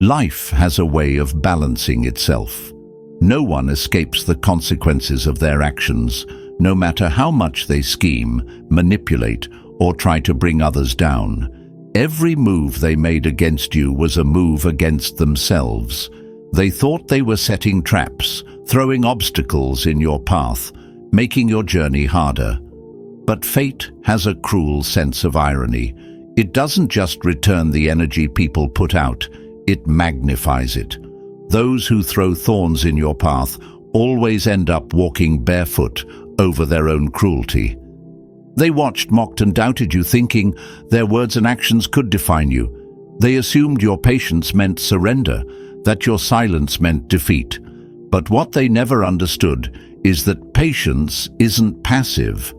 Life has a way of balancing itself. No one escapes the consequences of their actions, no matter how much they scheme, manipulate, or try to bring others down. Every move they made against you was a move against themselves. They thought they were setting traps, throwing obstacles in your path, making your journey harder. But fate has a cruel sense of irony. It doesn't just return the energy people put out, it magnifies it. Those who throw thorns in your path always end up walking barefoot over their own cruelty. They watched, mocked, and doubted you, thinking their words and actions could define you. They assumed your patience meant surrender, that your silence meant defeat. But what they never understood is that patience isn't passive.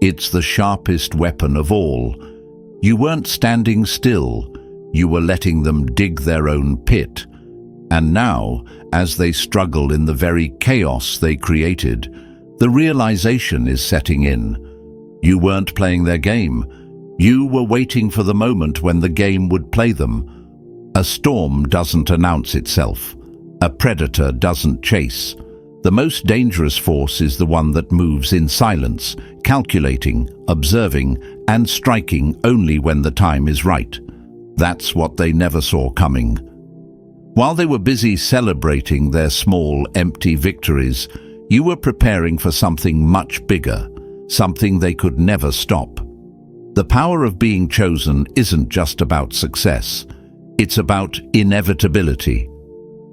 It's the sharpest weapon of all. You weren't standing still. You were letting them dig their own pit. And now, as they struggle in the very chaos they created, the realization is setting in. You weren't playing their game. You were waiting for the moment when the game would play them. A storm doesn't announce itself. A predator doesn't chase. The most dangerous force is the one that moves in silence, calculating, observing, and striking only when the time is right. That's what they never saw coming. While they were busy celebrating their small, empty victories, you were preparing for something much bigger, something they could never stop. The power of being chosen isn't just about success. It's about inevitability.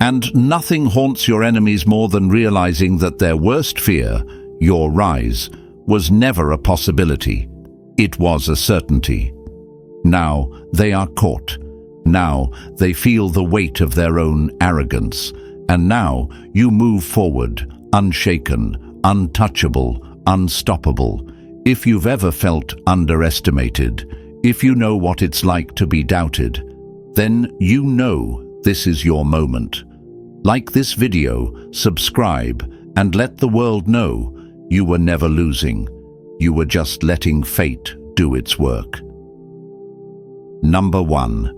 And nothing haunts your enemies more than realizing that their worst fear, your rise, was never a possibility. It was a certainty. Now they are caught. Now they feel the weight of their own arrogance. And now you move forward, unshaken, untouchable, unstoppable. If you've ever felt underestimated, if you know what it's like to be doubted, then you know this is your moment. Like this video, subscribe, and let the world know you were never losing. You were just letting fate do its work. Number 1.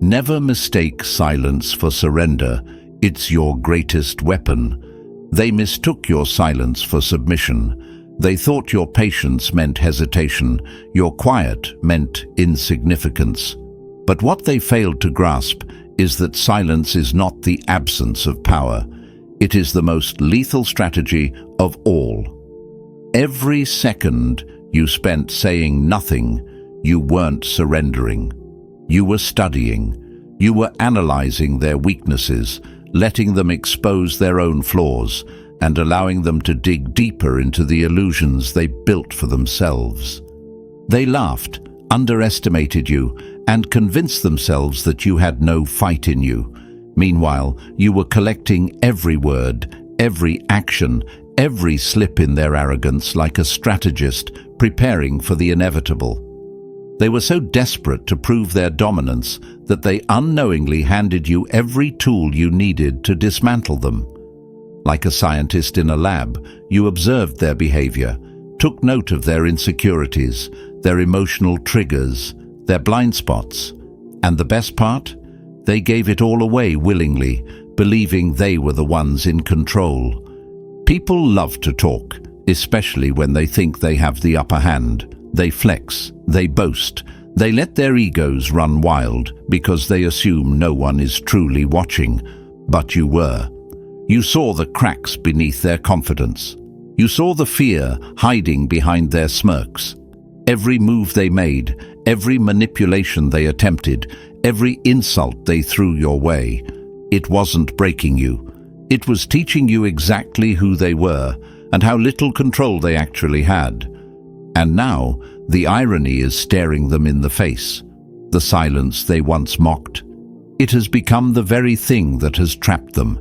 Never mistake silence for surrender. It's your greatest weapon. They mistook your silence for submission. They thought your patience meant hesitation, your quiet meant insignificance. But what they failed to grasp is that silence is not the absence of power. It is the most lethal strategy of all. Every second you spent saying nothing, you weren't surrendering. You were studying. You were analyzing their weaknesses, letting them expose their own flaws, and allowing them to dig deeper into the illusions they built for themselves. They laughed, underestimated you, and convinced themselves that you had no fight in you. Meanwhile, you were collecting every word, every action, every slip in their arrogance like a strategist preparing for the inevitable. They were so desperate to prove their dominance that they unknowingly handed you every tool you needed to dismantle them. Like a scientist in a lab, you observed their behavior, took note of their insecurities, their emotional triggers, their blind spots. And the best part? They gave it all away willingly, believing they were the ones in control. People love to talk, especially when they think they have the upper hand. They flex, they boast, they let their egos run wild because they assume no one is truly watching. But you were. You saw the cracks beneath their confidence. You saw the fear hiding behind their smirks. Every move they made, every manipulation they attempted, every insult they threw your way, it wasn't breaking you. It was teaching you exactly who they were and how little control they actually had. And now, the irony is staring them in the face. The silence they once mocked. It has become the very thing that has trapped them.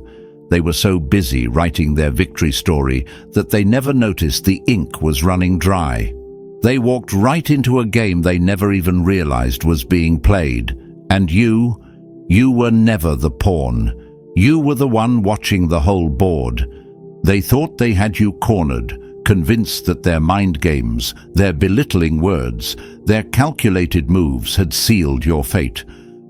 They were so busy writing their victory story that they never noticed the ink was running dry. They walked right into a game they never even realized was being played. And you were never the pawn. You were the one watching the whole board. They thought they had you cornered, convinced that their mind games, their belittling words, their calculated moves had sealed your fate.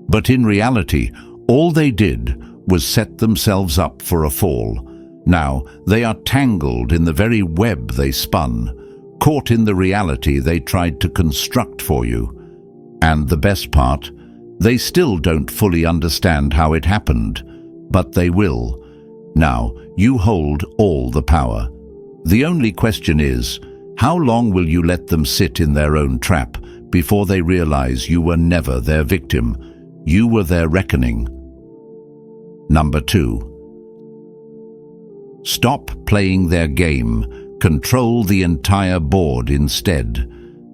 But in reality, all they did was set themselves up for a fall. Now, they are tangled in the very web they spun, caught in the reality they tried to construct for you. And the best part, they still don't fully understand how it happened, but they will. Now, you hold all the power. The only question is, how long will you let them sit in their own trap before they realize you were never their victim? You were their reckoning. Number 2. Stop playing their game. Control the entire board instead.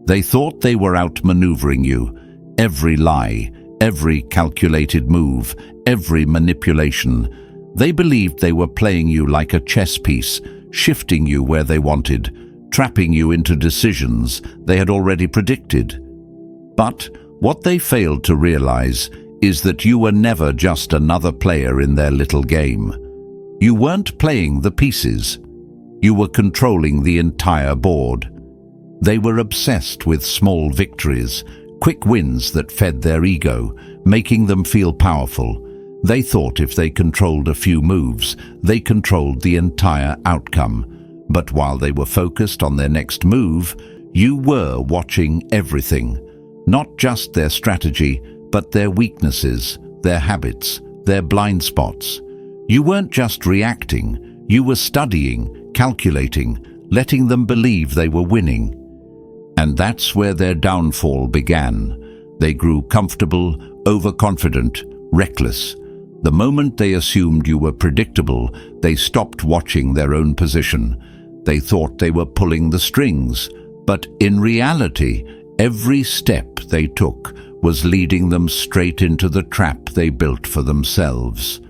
They thought they were outmaneuvering you. Every lie, every calculated move, every manipulation. They believed they were playing you like a chess piece, shifting you where they wanted, trapping you into decisions they had already predicted. But what they failed to realize is that you were never just another player in their little game. You weren't playing the pieces. You were controlling the entire board. They were obsessed with small victories, quick wins that fed their ego, making them feel powerful. They thought if they controlled a few moves, they controlled the entire outcome. But while they were focused on their next move, you were watching everything. Not just their strategy, but their weaknesses, their habits, their blind spots. You weren't just reacting, you were studying, calculating, letting them believe they were winning. And that's where their downfall began. They grew comfortable, overconfident, reckless. The moment they assumed you were predictable, they stopped watching their own position. They thought they were pulling the strings, but in reality, every step they took was leading them straight into the trap they built for themselves.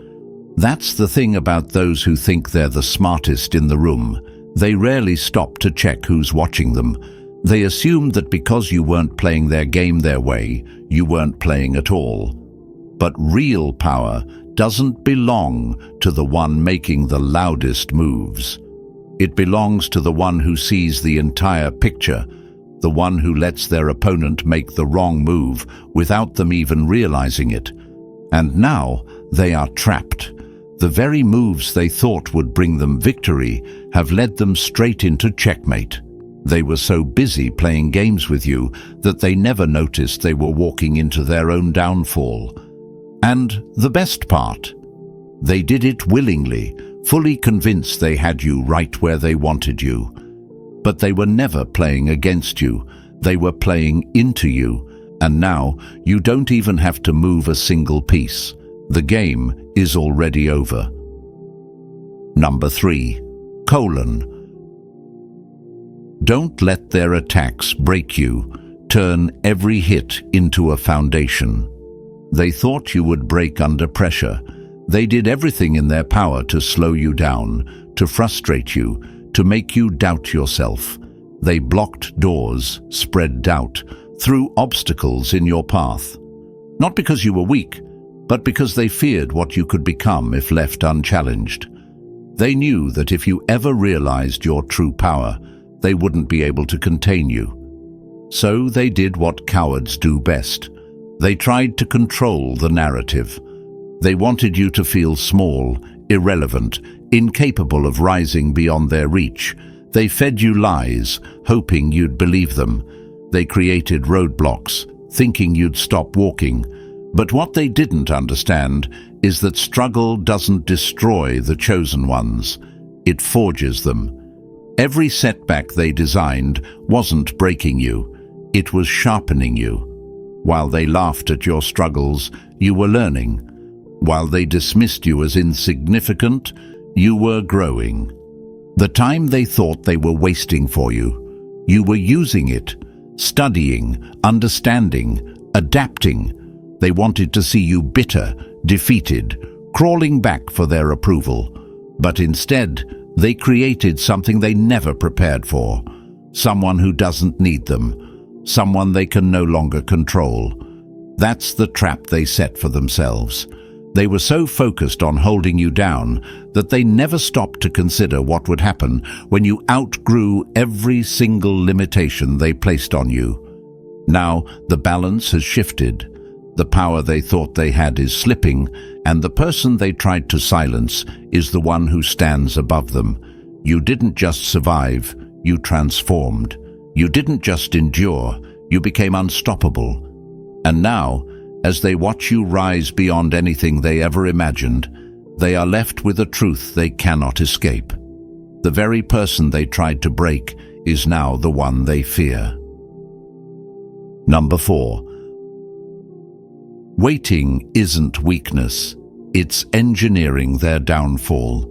That's the thing about those who think they're the smartest in the room. They rarely stop to check who's watching them. They assumed that because you weren't playing their game their way, you weren't playing at all. But real power doesn't belong to the one making the loudest moves. It belongs to the one who sees the entire picture, the one who lets their opponent make the wrong move without them even realizing it. And now they are trapped. The very moves they thought would bring them victory have led them straight into checkmate. They were so busy playing games with you that they never noticed they were walking into their own downfall. And the best part, they did it willingly, fully convinced they had you right where they wanted you. But they were never playing against you, they were playing into you, and now you don't even have to move a single piece. The game is already over. Number 3. Don't let their attacks break you. Turn every hit into a foundation. They thought you would break under pressure. They did everything in their power to slow you down, to frustrate you, to make you doubt yourself. They blocked doors, spread doubt, threw obstacles in your path. Not because you were weak, but because they feared what you could become if left unchallenged. They knew that if you ever realized your true power, they wouldn't be able to contain you. So they did what cowards do best. They tried to control the narrative. They wanted you to feel small, irrelevant, incapable of rising beyond their reach. They fed you lies, hoping you'd believe them. They created roadblocks, thinking you'd stop walking. But what they didn't understand is that struggle doesn't destroy the chosen ones. It forges them. Every setback they designed wasn't breaking you. It was sharpening you. While they laughed at your struggles, you were learning. While they dismissed you as insignificant, you were growing. The time they thought they were wasting for you, you were using it, studying, understanding, adapting. They wanted to see you bitter, defeated, crawling back for their approval. But instead, they created something they never prepared for. Someone who doesn't need them. Someone they can no longer control. That's the trap they set for themselves. They were so focused on holding you down that they never stopped to consider what would happen when you outgrew every single limitation they placed on you. Now the balance has shifted. The power they thought they had is slipping, and the person they tried to silence is the one who stands above them. You didn't just survive, you transformed. You didn't just endure, you became unstoppable. And now, as they watch you rise beyond anything they ever imagined, they are left with a truth they cannot escape. The very person they tried to break is now the one they fear. Number 4. Waiting isn't weakness, it's engineering their downfall.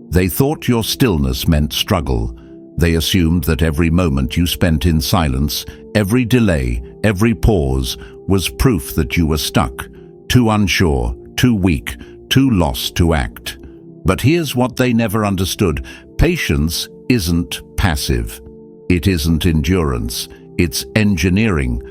They thought your stillness meant struggle. They assumed that every moment you spent in silence, every delay, every pause, was proof that you were stuck, too unsure, too weak, too lost to act. But here's what they never understood. Patience isn't passive. It isn't endurance. It's engineering.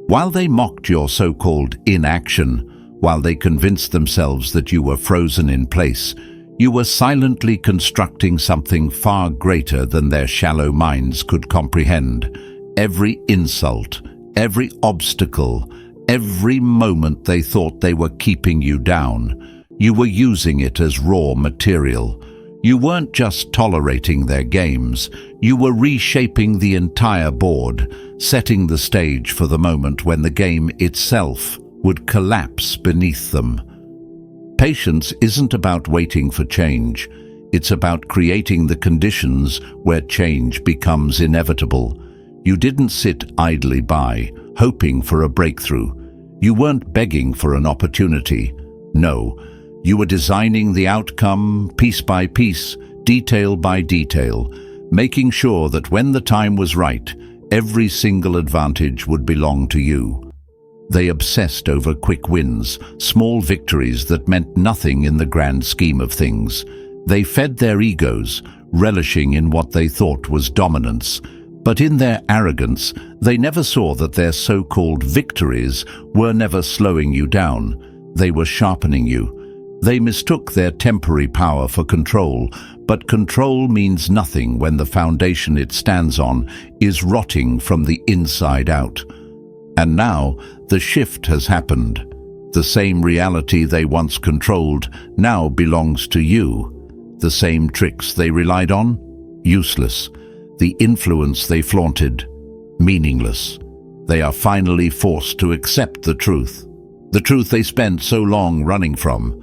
While they mocked your so-called inaction, while they convinced themselves that you were frozen in place, you were silently constructing something far greater than their shallow minds could comprehend. Every insult, every obstacle, every moment they thought they were keeping you down, you were using it as raw material. You weren't just tolerating their games, you were reshaping the entire board, setting the stage for the moment when the game itself would collapse beneath them. Patience isn't about waiting for change. It's about creating the conditions where change becomes inevitable. You didn't sit idly by, hoping for a breakthrough. You weren't begging for an opportunity. No, you were designing the outcome piece by piece, detail by detail, making sure that when the time was right, every single advantage would belong to you. They obsessed over quick wins, small victories that meant nothing in the grand scheme of things. They fed their egos, relishing in what they thought was dominance. But in their arrogance, they never saw that their so-called victories were never slowing you down. They were sharpening you. They mistook their temporary power for control, but control means nothing when the foundation it stands on is rotting from the inside out. And now, the shift has happened. The same reality they once controlled now belongs to you. The same tricks they relied on? Useless. The influence they flaunted? Meaningless. They are finally forced to accept the truth they spent so long running from.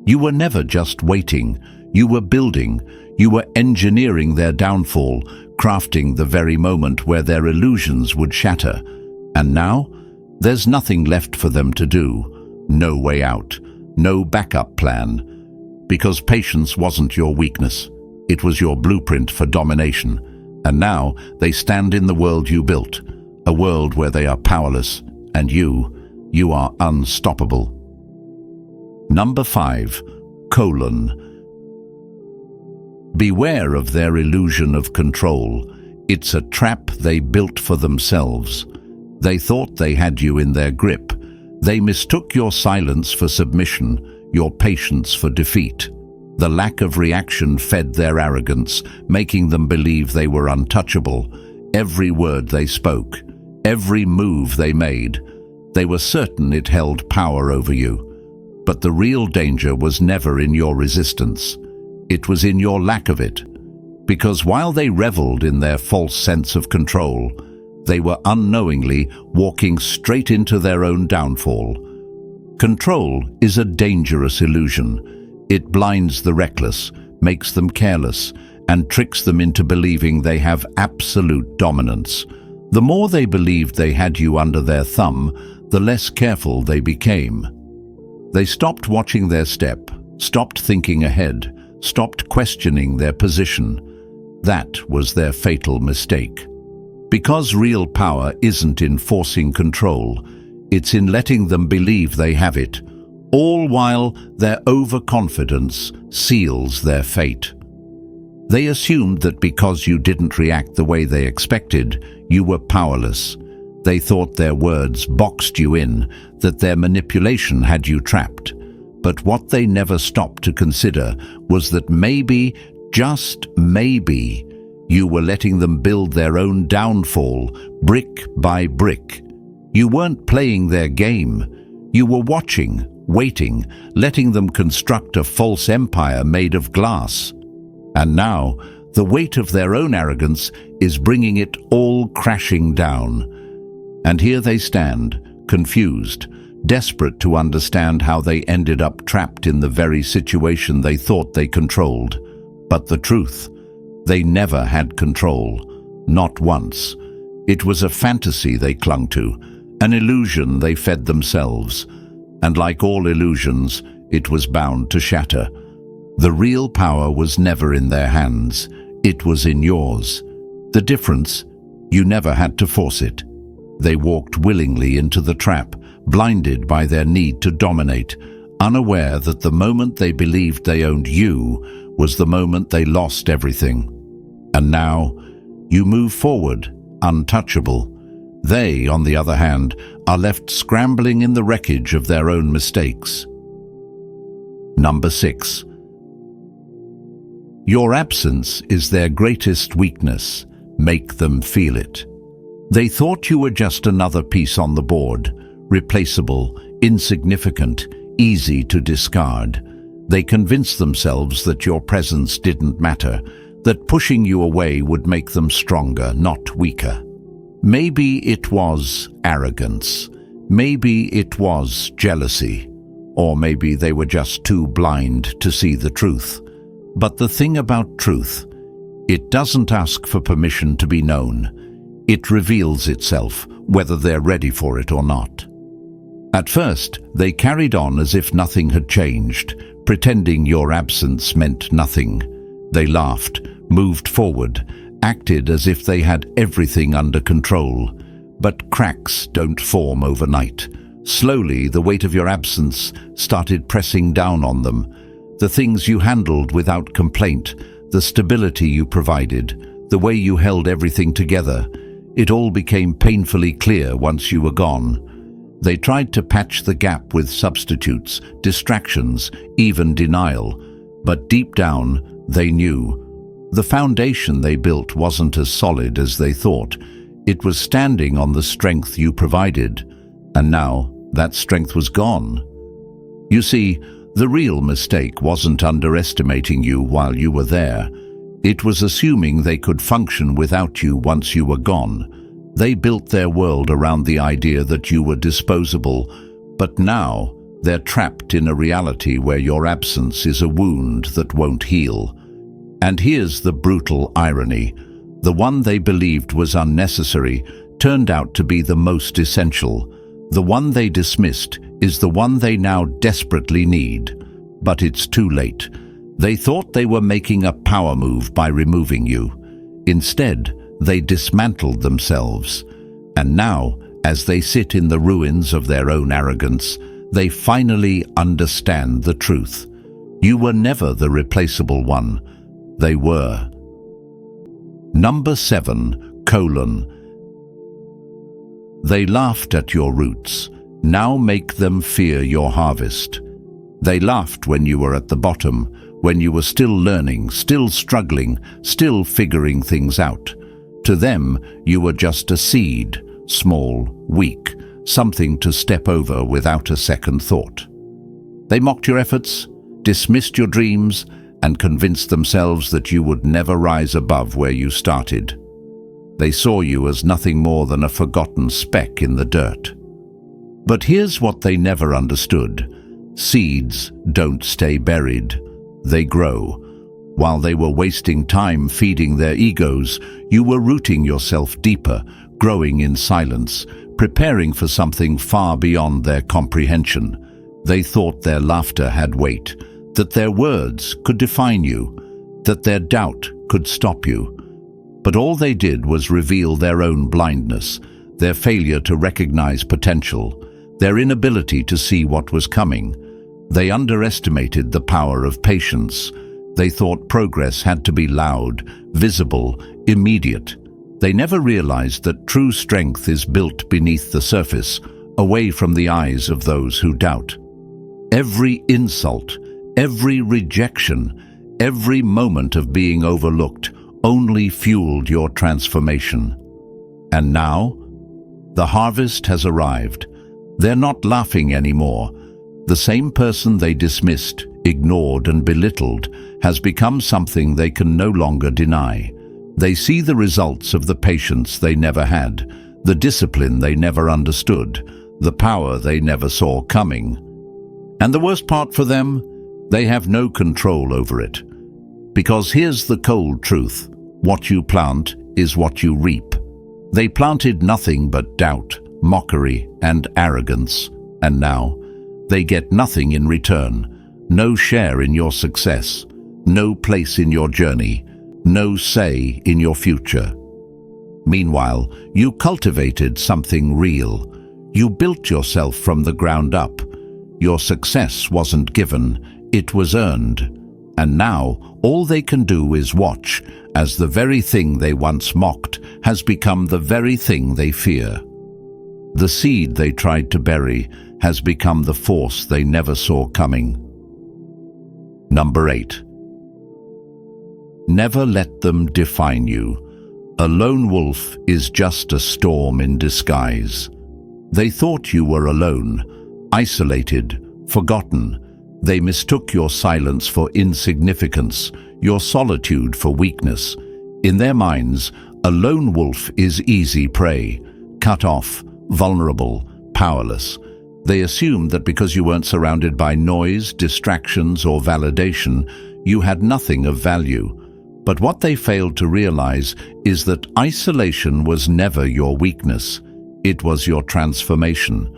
You were never just waiting. You were building. You were engineering their downfall, crafting the very moment where their illusions would shatter. And now, there's nothing left for them to do. No way out. No backup plan. Because patience wasn't your weakness. It was your blueprint for domination. And now, they stand in the world you built. A world where they are powerless. And you are unstoppable. Number 5. Beware of their illusion of control. It's a trap they built for themselves. They thought they had you in their grip. They mistook your silence for submission, your patience for defeat. The lack of reaction fed their arrogance, making them believe they were untouchable. Every word they spoke, every move they made, they were certain it held power over you. But the real danger was never in your resistance. It was in your lack of it. Because while they reveled in their false sense of control, they were unknowingly walking straight into their own downfall. Control is a dangerous illusion. It blinds the reckless, makes them careless, and tricks them into believing they have absolute dominance. The more they believed they had you under their thumb, the less careful they became. They stopped watching their step, stopped thinking ahead, stopped questioning their position. That was their fatal mistake. Because real power isn't in forcing control, it's in letting them believe they have it, all while their overconfidence seals their fate. They assumed that because you didn't react the way they expected, you were powerless. They thought their words boxed you in, that their manipulation had you trapped. But what they never stopped to consider was that maybe, just maybe, you were letting them build their own downfall, brick by brick. You weren't playing their game. You were watching, waiting, letting them construct a false empire made of glass. And now, the weight of their own arrogance is bringing it all crashing down. And here they stand, confused, desperate to understand how they ended up trapped in the very situation they thought they controlled. But the truth, they never had control, not once. It was a fantasy they clung to, an illusion they fed themselves. And like all illusions, it was bound to shatter. The real power was never in their hands. It was in yours. The difference, you never had to force it. They walked willingly into the trap, blinded by their need to dominate, unaware that the moment they believed they owned you was the moment they lost everything. And now, you move forward, untouchable. They, on the other hand, are left scrambling in the wreckage of their own mistakes. Number 6. Your absence is their greatest weakness. Make them feel it. They thought you were just another piece on the board, replaceable, insignificant, easy to discard. They convinced themselves that your presence didn't matter, that pushing you away would make them stronger, not weaker. Maybe it was arrogance. Maybe it was jealousy. Or maybe they were just too blind to see the truth. But the thing about truth, it doesn't ask for permission to be known. It reveals itself, whether they're ready for it or not. At first, they carried on as if nothing had changed, pretending your absence meant nothing. They laughed, moved forward, acted as if they had everything under control. But cracks don't form overnight. Slowly, the weight of your absence started pressing down on them. The things you handled without complaint, the stability you provided, the way you held everything together, it all became painfully clear once you were gone. They tried to patch the gap with substitutes, distractions, even denial. But deep down, they knew. The foundation they built wasn't as solid as they thought. It was standing on the strength you provided. And now, that strength was gone. You see, the real mistake wasn't underestimating you while you were there. It was assuming they could function without you once you were gone. They built their world around the idea that you were disposable, but now they're trapped in a reality where your absence is a wound that won't heal. And here's the brutal irony. The one they believed was unnecessary turned out to be the most essential. The one they dismissed is the one they now desperately need. But it's too late. They thought they were making a power move by removing you. Instead, they dismantled themselves. And now, as they sit in the ruins of their own arrogance, they finally understand the truth. You were never the replaceable one. They were. Number 7, : They laughed at your roots. Now make them fear your harvest. They laughed when you were at the bottom, when you were still learning, still struggling, still figuring things out. To them, you were just a seed, small, weak, something to step over without a second thought. They mocked your efforts, dismissed your dreams, and convinced themselves that you would never rise above where you started. They saw you as nothing more than a forgotten speck in the dirt. But here's what they never understood. Seeds don't stay buried. They grow. While they were wasting time feeding their egos, you were rooting yourself deeper, growing in silence, preparing for something far beyond their comprehension. They thought their laughter had weight, that their words could define you, that their doubt could stop you. But all they did was reveal their own blindness, their failure to recognize potential, their inability to see what was coming. They underestimated the power of patience. They thought progress had to be loud, visible, immediate. They never realized that true strength is built beneath the surface, away from the eyes of those who doubt. Every insult, every rejection, every moment of being overlooked only fueled your transformation. And now, the harvest has arrived. They're not laughing anymore. The same person they dismissed, ignored, and belittled has become something they can no longer deny. They see the results of the patience they never had, the discipline they never understood, the power they never saw coming. And the worst part for them, they have no control over it. Because here's the cold truth: what you plant is what you reap. They planted nothing but doubt, mockery, and arrogance, and now they get nothing in return. No share in your success, no place in your journey, no say in your future. Meanwhile, you cultivated something real. You built yourself from the ground up. Your success wasn't given, it was earned. And now, all they can do is watch as the very thing they once mocked has become the very thing they fear. The seed they tried to bury has become the force they never saw coming. Number 8. Never let them define you. A lone wolf is just a storm in disguise. They thought you were alone, isolated, forgotten. They mistook your silence for insignificance, your solitude for weakness. In their minds, a lone wolf is easy prey, cut off, vulnerable, powerless. They assumed that because you weren't surrounded by noise, distractions, or validation, you had nothing of value. But what they failed to realize is that isolation was never your weakness. It was your transformation.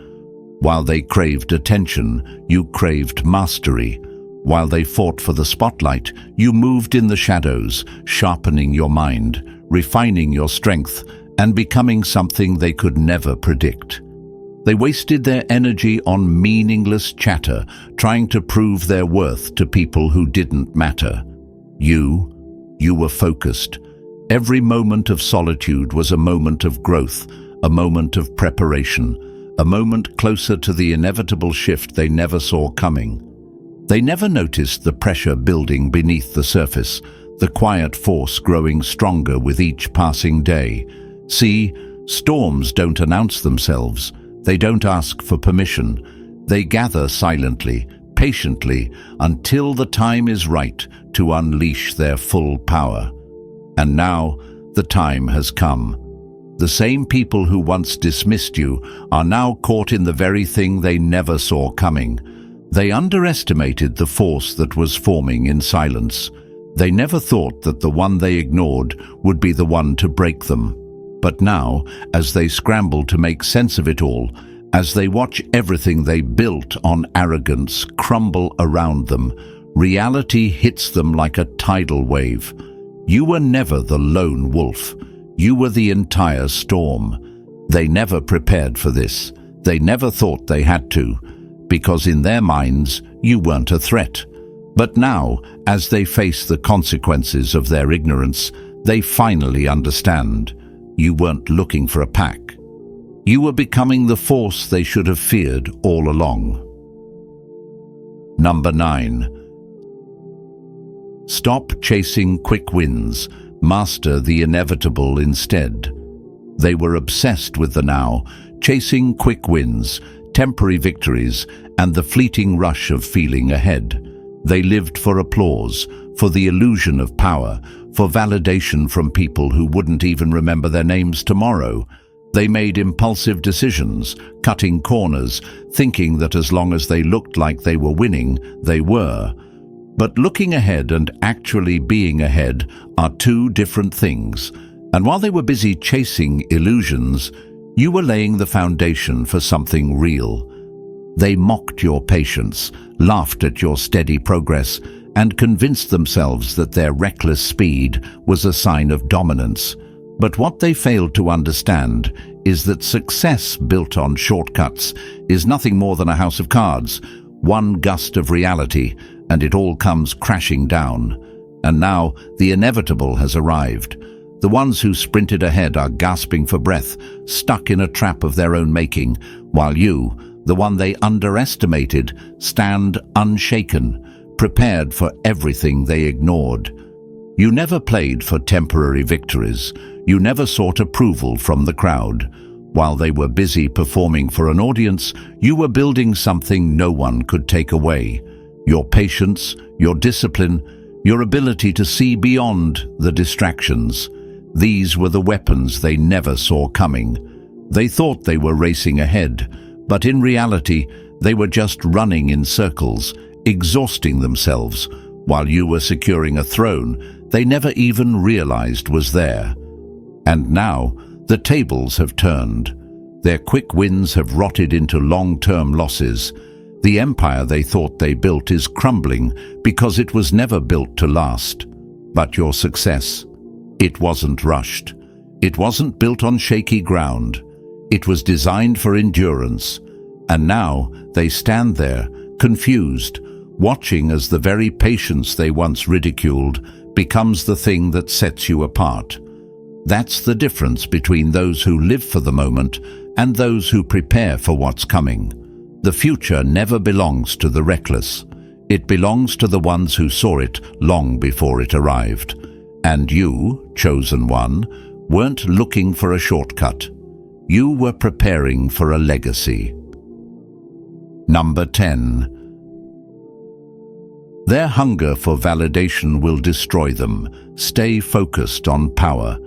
While they craved attention, you craved mastery. While they fought for the spotlight, you moved in the shadows, sharpening your mind, refining your strength, and becoming something they could never predict. They wasted their energy on meaningless chatter, trying to prove their worth to people who didn't matter. You were focused. Every moment of solitude was a moment of growth, a moment of preparation, a moment closer to the inevitable shift they never saw coming. They never noticed the pressure building beneath the surface, the quiet force growing stronger with each passing day. See, storms don't announce themselves. They don't ask for permission. They gather silently, patiently, until the time is right to unleash their full power. And now, the time has come. The same people who once dismissed you are now caught in the very thing they never saw coming. They underestimated the force that was forming in silence. They never thought that the one they ignored would be the one to break them. But now, as they scramble to make sense of it all, as they watch everything they built on arrogance crumble around them, reality hits them like a tidal wave. You were never the lone wolf. You were the entire storm. They never prepared for this. They never thought they had to, because in their minds, you weren't a threat. But now, as they face the consequences of their ignorance, they finally understand. You weren't looking for a pack. You were becoming the force they should have feared all along. Number 9. Stop chasing quick wins. Master the inevitable instead. They were obsessed with the now, chasing quick wins, temporary victories, and the fleeting rush of feeling ahead. They lived for applause, for the illusion of power, for validation from people who wouldn't even remember their names tomorrow. They made impulsive decisions, cutting corners, thinking that as long as they looked like they were winning, they were. But looking ahead and actually being ahead are two different things. And while they were busy chasing illusions, you were laying the foundation for something real. They mocked your patience, laughed at your steady progress, and convinced themselves that their reckless speed was a sign of dominance. But what they failed to understand is that success built on shortcuts is nothing more than a house of cards. One gust of reality, and it all comes crashing down. And now the inevitable has arrived. The ones who sprinted ahead are gasping for breath, stuck in a trap of their own making, while you, the one they underestimated, stand unshaken, prepared for everything they ignored. You never played for temporary victories. You never sought approval from the crowd. While they were busy performing for an audience, you were building something no one could take away. Your patience, your discipline, your ability to see beyond the distractions. These were the weapons they never saw coming. They thought they were racing ahead, but in reality, they were just running in circles, exhausting themselves, while you were securing a throne they never even realized was there. And now, the tables have turned. Their quick wins have rotted into long-term losses. The empire they thought they built is crumbling because it was never built to last. But your success, it wasn't rushed. It wasn't built on shaky ground. It was designed for endurance. And now they stand there, confused, watching as the very patience they once ridiculed becomes the thing that sets you apart. That's the difference between those who live for the moment and those who prepare for what's coming. The future never belongs to the reckless. It belongs to the ones who saw it long before it arrived. And you, chosen one, weren't looking for a shortcut. You were preparing for a legacy. Number 10. Their hunger for validation will destroy them. Stay focused on power.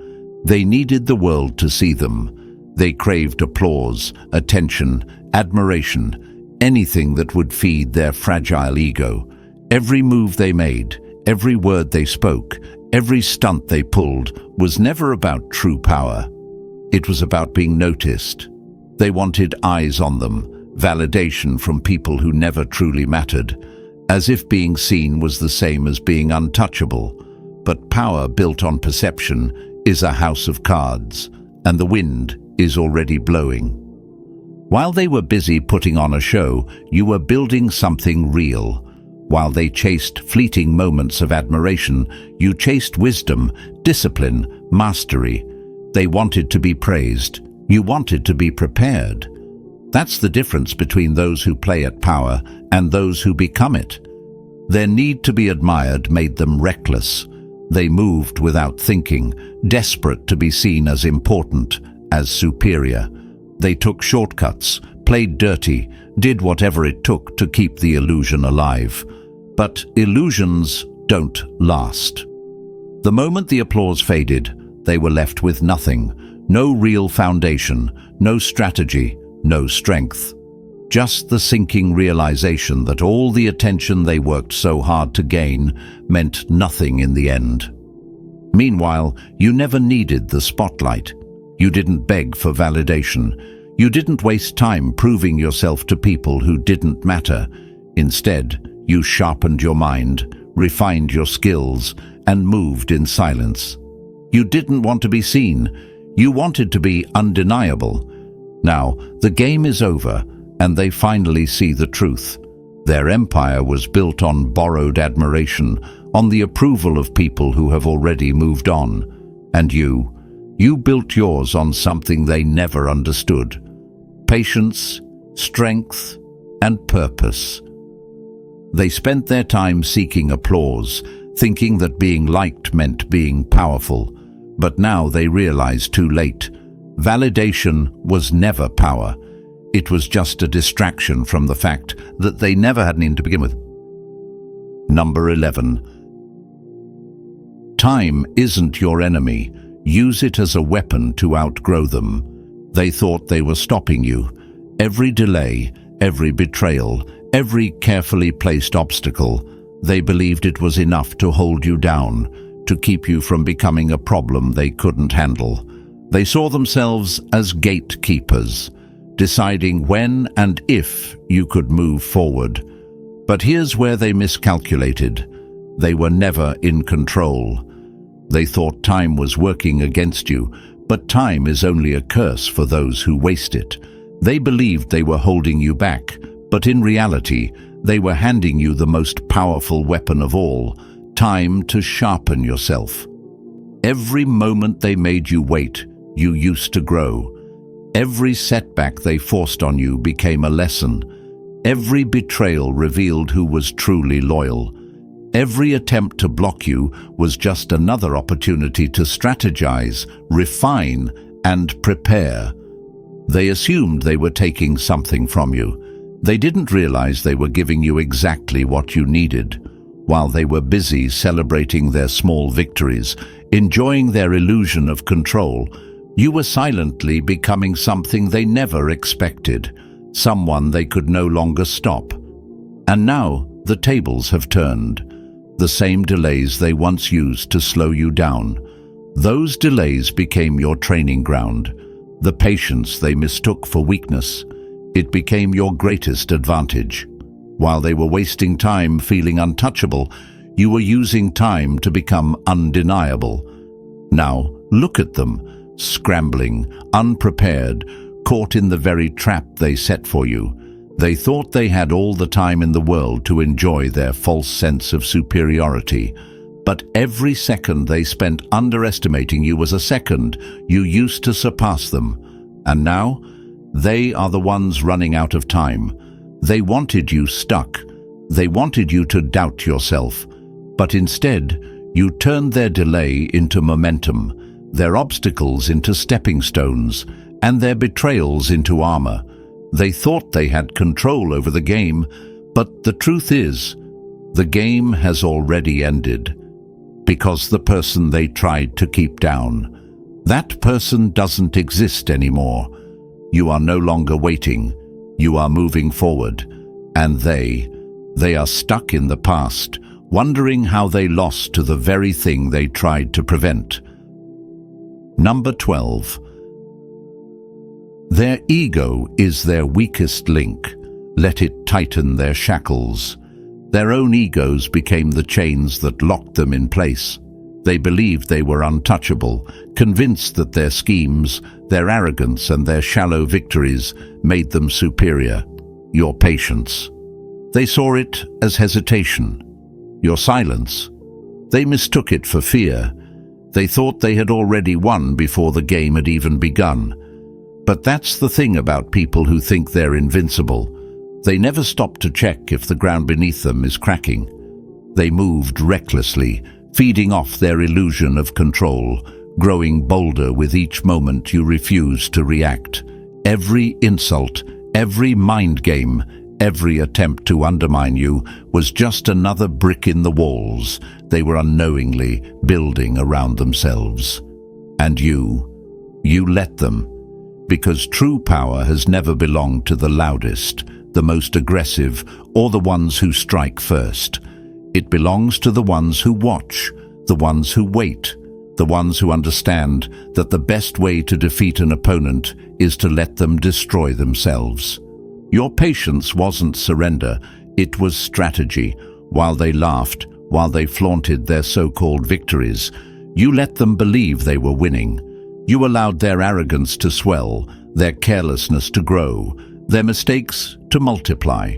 They needed the world to see them. They craved applause, attention, admiration, anything that would feed their fragile ego. Every move they made, every word they spoke, every stunt they pulled was never about true power. It was about being noticed. They wanted eyes on them, validation from people who never truly mattered, as if being seen was the same as being untouchable. But power built on perception is a house of cards, and the wind is already blowing. While they were busy putting on a show, you were building something real. While they chased fleeting moments of admiration, you chased wisdom, discipline, mastery. They wanted to be praised. You wanted to be prepared. That's the difference between those who play at power and those who become it. Their need to be admired made them reckless. They moved without thinking, desperate to be seen as important, as superior. They took shortcuts, played dirty, did whatever it took to keep the illusion alive. But illusions don't last. The moment the applause faded, they were left with nothing. No real foundation, no strategy, no strength. Just the sinking realization that all the attention they worked so hard to gain meant nothing in the end. Meanwhile, you never needed the spotlight. You didn't beg for validation. You didn't waste time proving yourself to people who didn't matter. Instead, you sharpened your mind, refined your skills, and moved in silence. You didn't want to be seen. You wanted to be undeniable. Now, the game is over, and they finally see the truth. Their empire was built on borrowed admiration, on the approval of people who have already moved on. And you built yours on something they never understood. Patience, strength, and purpose. They spent their time seeking applause, thinking that being liked meant being powerful. But now they realize too late. Validation was never power. It was just a distraction from the fact that they never had any to begin with. Number 11. Time isn't your enemy. Use it as a weapon to outgrow them. They thought they were stopping you. Every delay, every betrayal, every carefully placed obstacle, they believed it was enough to hold you down, to keep you from becoming a problem they couldn't handle. They saw themselves as gatekeepers, deciding when and if you could move forward. But here's where they miscalculated. They were never in control. They thought time was working against you, but time is only a curse for those who waste it. They believed they were holding you back, but in reality, they were handing you the most powerful weapon of all, time to sharpen yourself. Every moment they made you wait, you used to grow. Every setback they forced on you became a lesson. Every betrayal revealed who was truly loyal. Every attempt to block you was just another opportunity to strategize, refine, and prepare. They assumed they were taking something from you. They didn't realize they were giving you exactly what you needed. While they were busy celebrating their small victories, enjoying their illusion of control, you were silently becoming something they never expected, someone they could no longer stop. And now the tables have turned. The same delays they once used to slow you down. Those delays became your training ground. The patience they mistook for weakness, it became your greatest advantage. While they were wasting time feeling untouchable, you were using time to become undeniable. Now, look at them, scrambling, unprepared, caught in the very trap they set for you. They thought they had all the time in the world to enjoy their false sense of superiority. But every second they spent underestimating you was a second you used to surpass them. And now, they are the ones running out of time. They wanted you stuck. They wanted you to doubt yourself. But instead, you turned their delay into momentum, their obstacles into stepping stones, and their betrayals into armor. They thought they had control over the game, but the truth is, the game has already ended. Because the person they tried to keep down, that person doesn't exist anymore. You are no longer waiting. You are moving forward. And they are stuck in the past, wondering how they lost to the very thing they tried to prevent. Number 12. Their ego is their weakest link. Let it tighten their shackles. Their own egos became the chains that locked them in place. They believed they were untouchable, convinced that their schemes, their arrogance and their shallow victories made them superior. Your patience. They saw it as hesitation. Your silence. They mistook it for fear. They thought they had already won before the game had even begun. But that's the thing about people who think they're invincible. They never stop to check if the ground beneath them is cracking. They moved recklessly, feeding off their illusion of control, growing bolder with each moment you refused to react. Every insult, every mind game, every attempt to undermine you was just another brick in the walls they were unknowingly building around themselves. And you let them. Because true power has never belonged to the loudest, the most aggressive, or the ones who strike first. It belongs to the ones who watch, the ones who wait, the ones who understand that the best way to defeat an opponent is to let them destroy themselves. Your patience wasn't surrender, it was strategy. While they laughed, while they flaunted their so-called victories, you let them believe they were winning. You allowed their arrogance to swell, their carelessness to grow, their mistakes to multiply.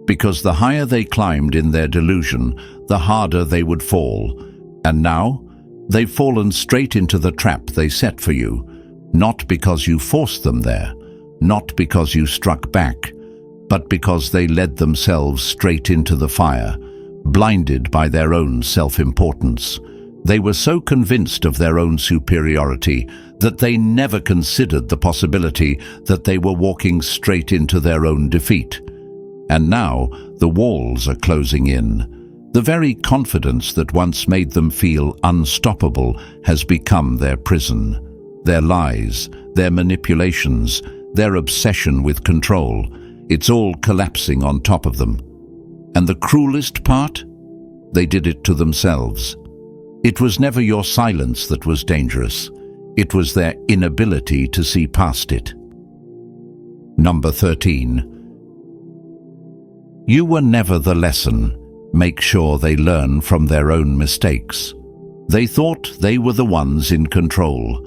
Because the higher they climbed in their delusion, the harder they would fall. And now, they've fallen straight into the trap they set for you, not because you forced them there, not because you struck back, but because they led themselves straight into the fire, blinded by their own self-importance. They were so convinced of their own superiority that they never considered the possibility that they were walking straight into their own defeat. And now the walls are closing in. The very confidence that once made them feel unstoppable has become their prison. Their lies, their manipulations, their obsession with control, it's all collapsing on top of them. And the cruelest part? They did it to themselves. It was never your silence that was dangerous. It was their inability to see past it. Number 13. You were never the lesson. Make sure they learn from their own mistakes. They thought they were the ones in control.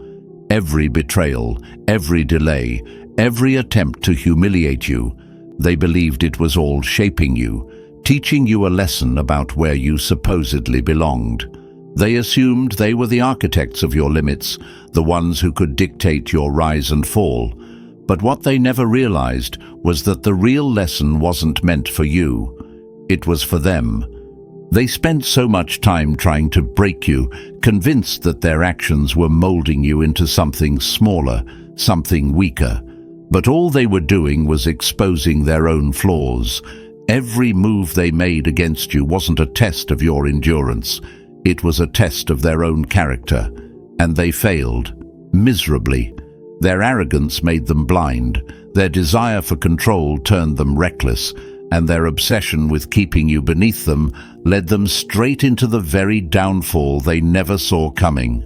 Every betrayal, every delay, every attempt to humiliate you, they believed it was all shaping you, teaching you a lesson about where you supposedly belonged. They assumed they were the architects of your limits, the ones who could dictate your rise and fall. But what they never realized was that the real lesson wasn't meant for you. It was for them. They spent so much time trying to break you, convinced that their actions were molding you into something smaller, something weaker. But all they were doing was exposing their own flaws. Every move they made against you wasn't a test of your endurance. It was a test of their own character. And they failed, miserably. Their arrogance made them blind. Their desire for control turned them reckless. And their obsession with keeping you beneath them led them straight into the very downfall they never saw coming.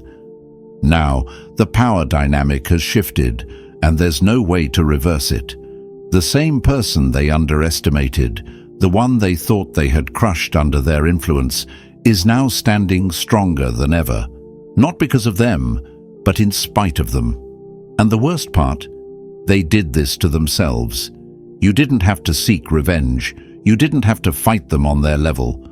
Now, the power dynamic has shifted, and there's no way to reverse it. The same person they underestimated, the one they thought they had crushed under their influence, is now standing stronger than ever. Not because of them, but in spite of them. And the worst part, they did this to themselves. You didn't have to seek revenge. You didn't have to fight them on their level.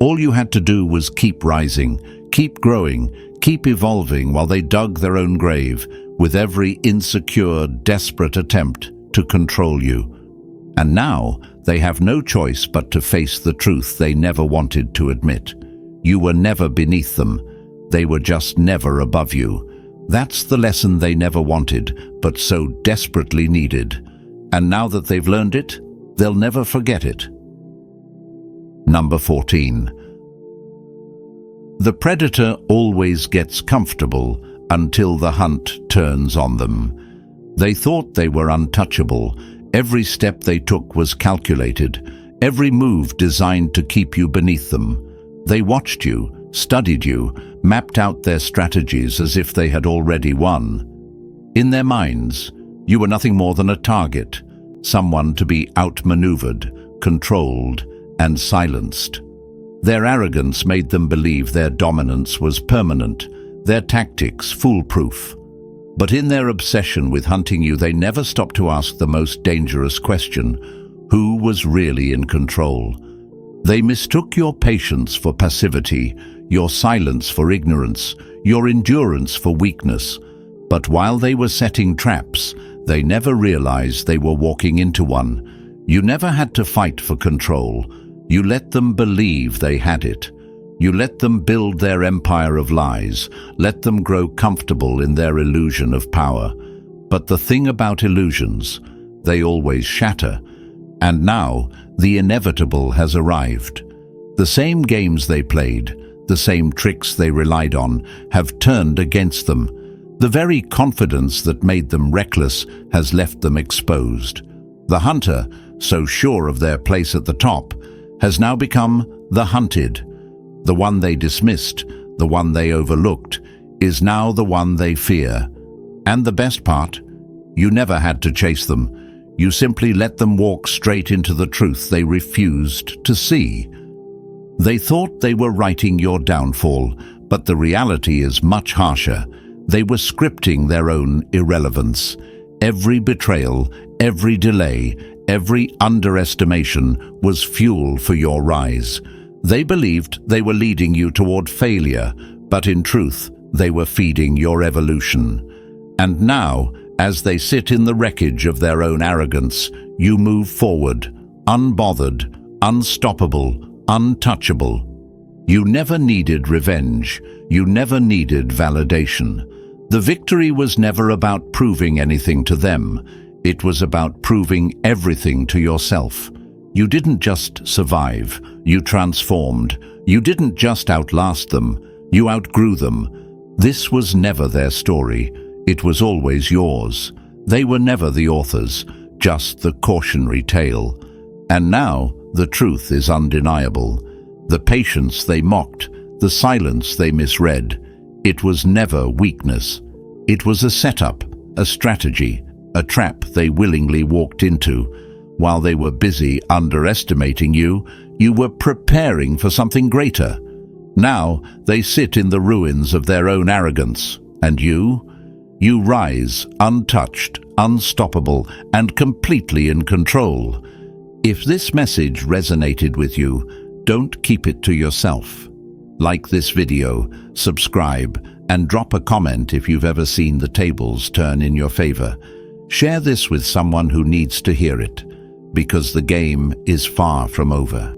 All you had to do was keep rising, keep growing, keep evolving while they dug their own grave with every insecure, desperate attempt to control you. And now they have no choice but to face the truth they never wanted to admit. You were never beneath them. They were just never above you. That's the lesson they never wanted, but so desperately needed. And now that they've learned it, they'll never forget it. Number 14. The predator always gets comfortable until the hunt turns on them. They thought they were untouchable. Every step they took was calculated, every move designed to keep you beneath them. They watched you, studied you, mapped out their strategies as if they had already won. In their minds, you were nothing more than a target, someone to be outmaneuvered, controlled, and silenced. Their arrogance made them believe their dominance was permanent, their tactics foolproof. But in their obsession with hunting you, they never stopped to ask the most dangerous question: who was really in control? They mistook your patience for passivity, your silence for ignorance, your endurance for weakness. But while they were setting traps, they never realized they were walking into one. You never had to fight for control. You let them believe they had it. You let them build their empire of lies, let them grow comfortable in their illusion of power. But the thing about illusions, they always shatter. And now, the inevitable has arrived. The same games they played, the same tricks they relied on, have turned against them. The very confidence that made them reckless has left them exposed. The hunter, so sure of their place at the top, has now become the hunted. The one they dismissed, the one they overlooked, is now the one they fear. And the best part, you never had to chase them. You simply let them walk straight into the truth they refused to see. They thought they were writing your downfall, but the reality is much harsher. They were scripting their own irrelevance. Every betrayal, every delay, every underestimation was fuel for your rise. They believed they were leading you toward failure, but in truth, they were feeding your evolution. And now, as they sit in the wreckage of their own arrogance, you move forward, unbothered, unstoppable, untouchable. You never needed revenge. You never needed validation. The victory was never about proving anything to them. It was about proving everything to yourself. You didn't just survive, you transformed. You didn't just outlast them, you outgrew them. This was never their story. It was always yours. They were never the authors, just the cautionary tale. And now, the truth is undeniable. The patience they mocked, the silence they misread, it was never weakness. It was a setup, a strategy, a trap they willingly walked into. While they were busy underestimating you, you were preparing for something greater. Now they sit in the ruins of their own arrogance, and you rise untouched, unstoppable, and completely in control. If this message resonated with you, don't keep it to yourself. Like this video, subscribe, and drop a comment if you've ever seen the tables turn in your favor. Share this with someone who needs to hear it, because the game is far from over.